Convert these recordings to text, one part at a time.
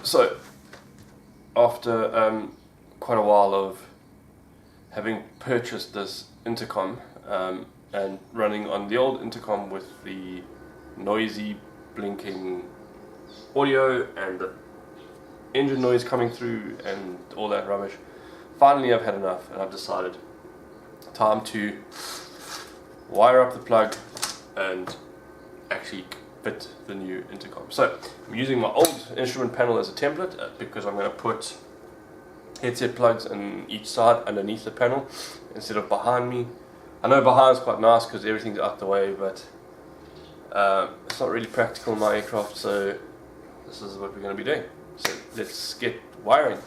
So after quite a while of having purchased this intercom and running on the old intercom with the noisy blinking audio and the engine noise coming through and all that rubbish, finally I've had enough and I've decided time to wire up the plug and actually fit the new intercom. So I'm using my old instrument panel as a template because I'm going to put headset plugs on each side underneath the panel instead of behind me. I know behind is quite nice because everything's out the way, but it's not really practical in my aircraft, so this is what we're going to be doing. So let's get wiring.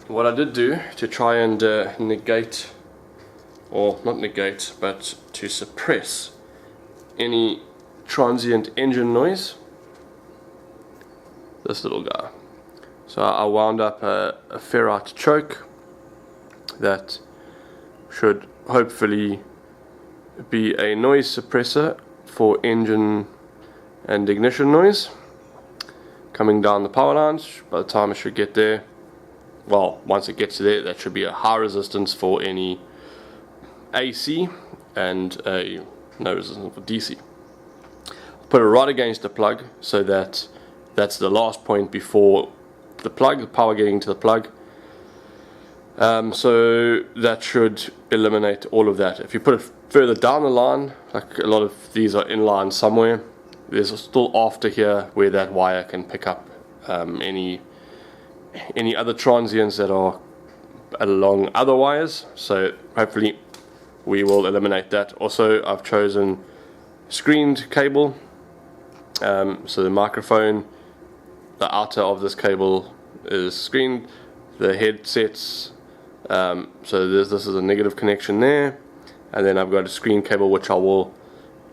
What I did do to try and negate, or not negate, but to suppress any transient engine noise, this little guy. So I wound up a ferrite choke that should hopefully be a noise suppressor for engine and ignition noise coming down the power lines. By the time it should get there, well, once it gets to there, that should be a high resistance for any AC and a no resistance for DC. Put it right against the plug so that that's the last point before the plug, the power getting to the plug. So that should eliminate all of that. If you put it further down the line, like a lot of these are in line somewhere, there's still after here where that wire can pick up any other transients that are along other wires, so hopefully we will eliminate that. Also, I've chosen screened cable, so the microphone, the outer of this cable is screened, the headsets, so this is a negative connection there, and then I've got a screen cable which I will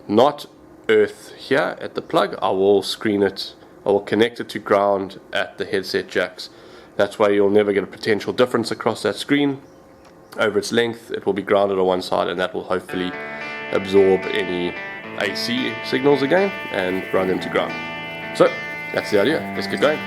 not earth here at the plug. I will screen it, I will connect it to ground at the headset jacks. That's why you'll never get a potential difference across that screen. Over its length, it will be grounded on one side, and that will hopefully absorb any AC signals again and run them to ground. So that's the idea. Let's get going.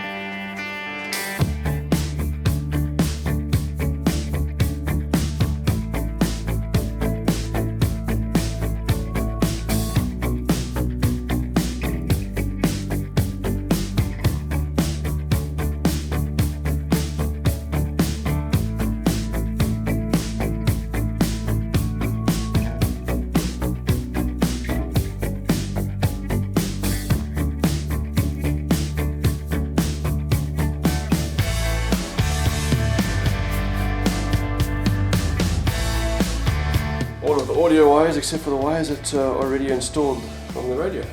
All of the audio wires except for the wires that are already installed from the radio.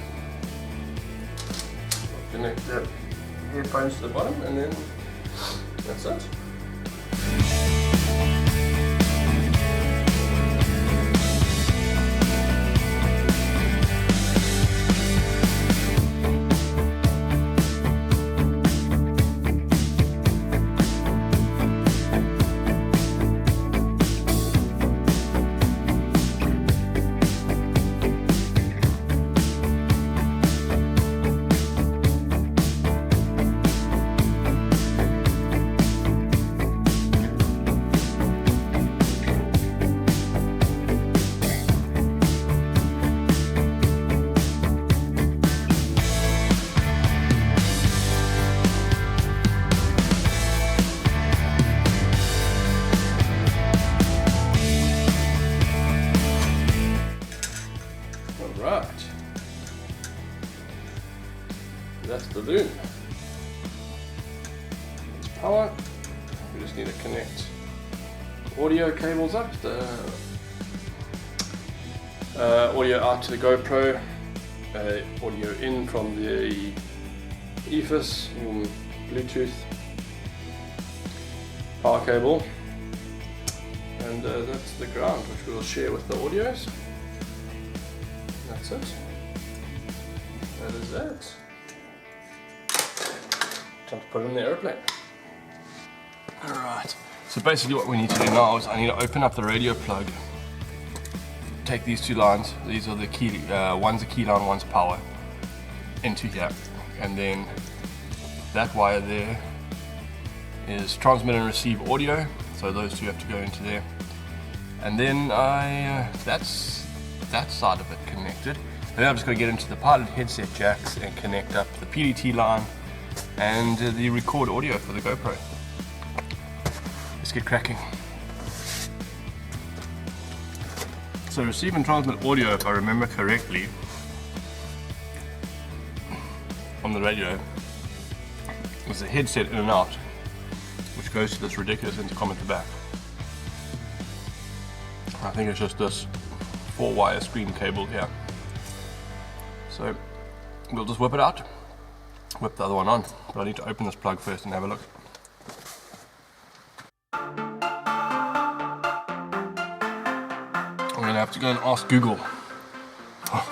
Connect the headphones to the bottom and then that's it. Right, that's the loom. It's power. We just need to connect audio cables up, the audio out to the GoPro, audio in from the EFIS, Bluetooth power cable, and that's the ground which we'll share with the audios. That's it. That is it. Time to put it in the airplane. Alright. So basically what we need to do now is I need to open up the radio plug. Take these two lines. These are the key, one's a key line, one's power. Into here. And then that wire there is transmit and receive audio. So those two have to go into there. And then that's that side of it connected. And then I'm just going to get into the pilot headset jacks and connect up the PDT line and the record audio for the GoPro. Let's get cracking. So receive and transmit audio, if I remember correctly, on the radio is the headset in and out, which goes to this ridiculous intercom at the back. I think it's just this 4-wire screen cable here. So we'll just whip it out, whip the other one on. But I need to open this plug first and have a look. I'm going to have to go and ask Google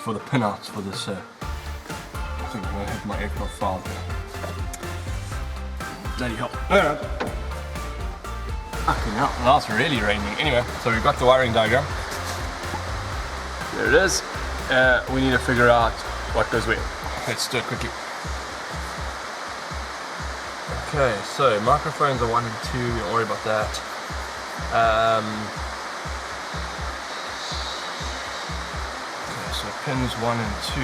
for the pinouts for this. I think I'm going to have my aircraft file here. Bloody hell. Alright. Fucking hell. Now it's really raining. Anyway, so we've got the wiring diagram. There it is. We need to figure out what goes where. Let's do it quickly. Okay, so microphones are 1 and 2, don't worry about that. Okay, so pins 1 and 2.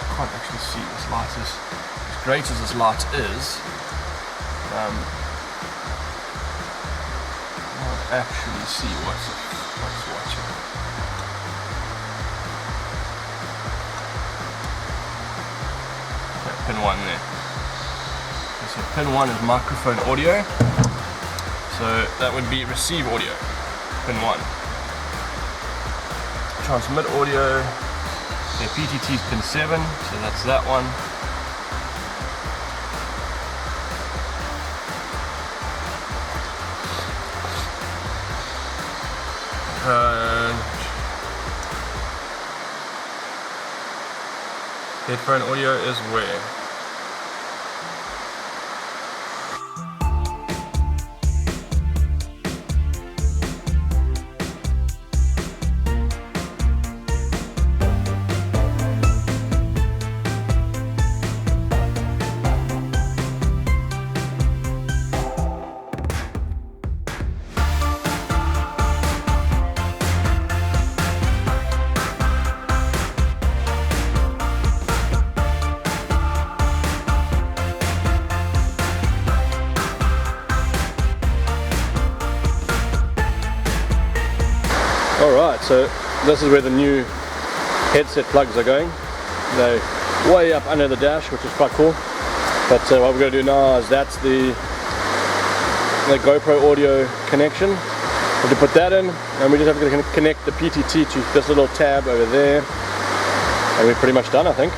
I can't actually see this light is, as great as this light is, I actually see what's watching. Okay, pin 1 there. Okay, so pin 1 is microphone audio. So that would be receive audio. Pin 1. Transmit audio. The PTT is pin 7, so that's that one. Headphone audio is where? Alright, so this is where the new headset plugs are going. They're way up under the dash, which is quite cool. But what we're going to do now is that's the GoPro audio connection. We'll put that in, and we just have to connect the PTT to this little tab over there. And we're pretty much done, I think.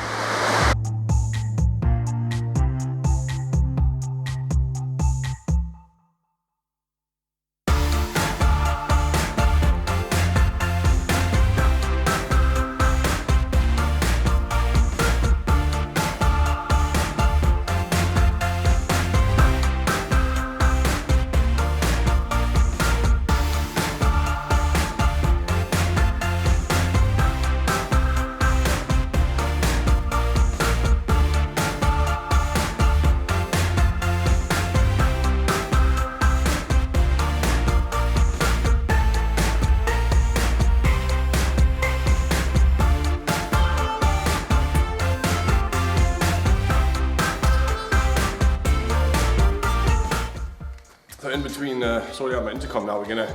So in between sorting out my intercom now, we're gonna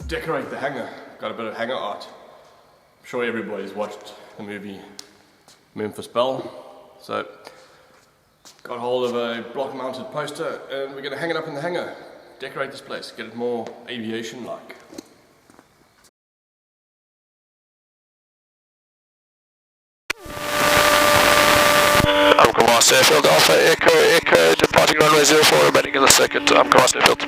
decorate the hangar. Got a bit of hangar art. I'm sure everybody's watched the movie Memphis Belle. So got hold of a block mounted poster and we're gonna hang it up in the hangar. Decorate this place, get it more aviation-like. Command Fairfield Alpha Echo, departing runway 04, remaining in the second. Command Fairfield.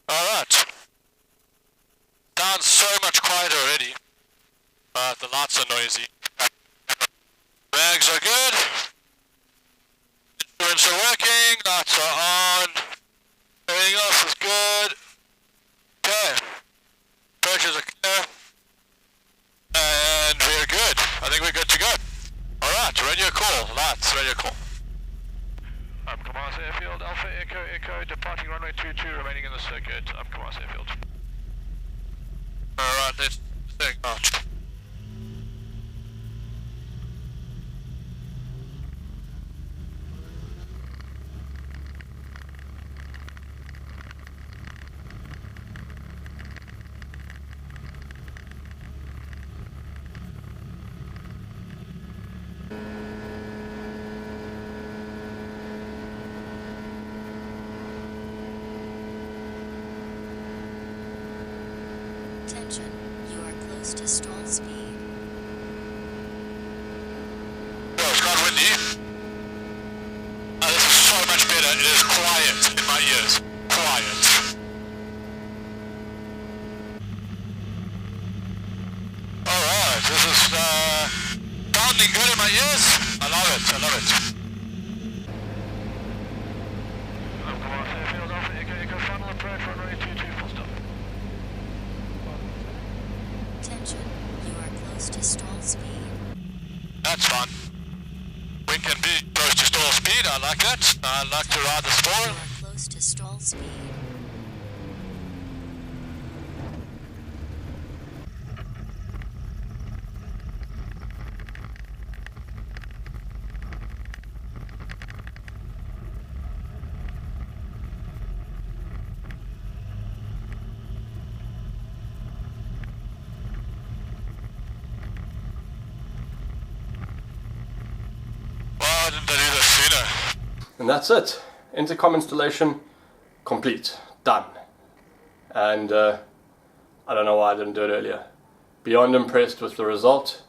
Alright. Sounds so much quieter already. But the lights are noisy. Bags are good. Instruments are working. Lights are on. Everything else is good. Okay. Approaches are clear. And we're good. I think we're good to go. Alright, radio call. Lights, radio call. Command Airfield, Alpha Echo Echo, departing runway 22, remaining in the circuit. Command Airfield. Alright, let's take out. Attention, you are close to stall speed. Oh, it's got windy. This is so much better. It is quiet in my ears. Quiet. Alright, this is sounding good in my ears. I love it, I love it. Command Airfield, Alpha Echo Echo, final approach, runway 22, full stop. Attention, you are close to stall speed. That's fun. We can be close to stall speed, I like that. I like to ride the You stall. are close to stall speed. Why didn't I do this sooner? And that's it. Intercom installation complete. Done. And I don't know why I didn't do it earlier. Beyond impressed with the result.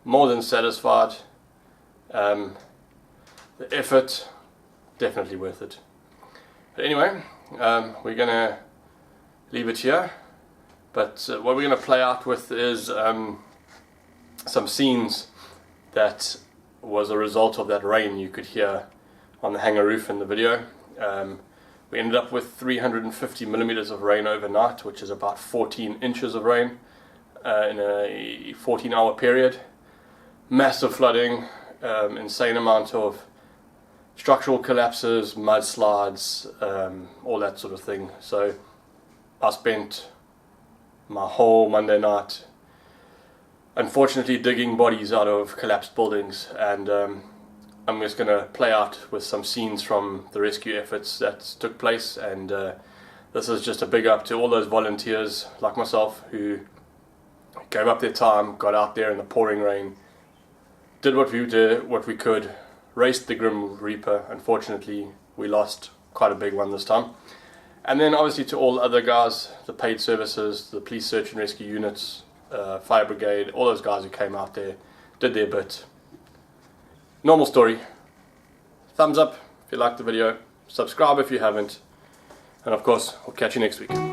More than satisfied. The effort, definitely worth it. But anyway, we're going to leave it here. But what we're going to play out with is some scenes that was a result of that rain you could hear on the hangar roof in the video. We ended up with 350 millimeters of rain overnight, which is about 14 inches of rain in a 14-hour period. Massive flooding, insane amount of structural collapses, mudslides, all that sort of thing. So I spent my whole Monday night unfortunately digging bodies out of collapsed buildings, and I'm just going to play out with some scenes from the rescue efforts that took place. And this is just a big up to all those volunteers like myself who gave up their time, got out there in the pouring rain, did what we could, raced the Grim Reaper. Unfortunately we lost quite a big one this time. And then obviously to all other guys, the paid services, the police search and rescue units, fire brigade, all those guys who came out there, did their bit. Normal story. Thumbs up if you liked the video, subscribe if you haven't, and of course I'll catch you next week.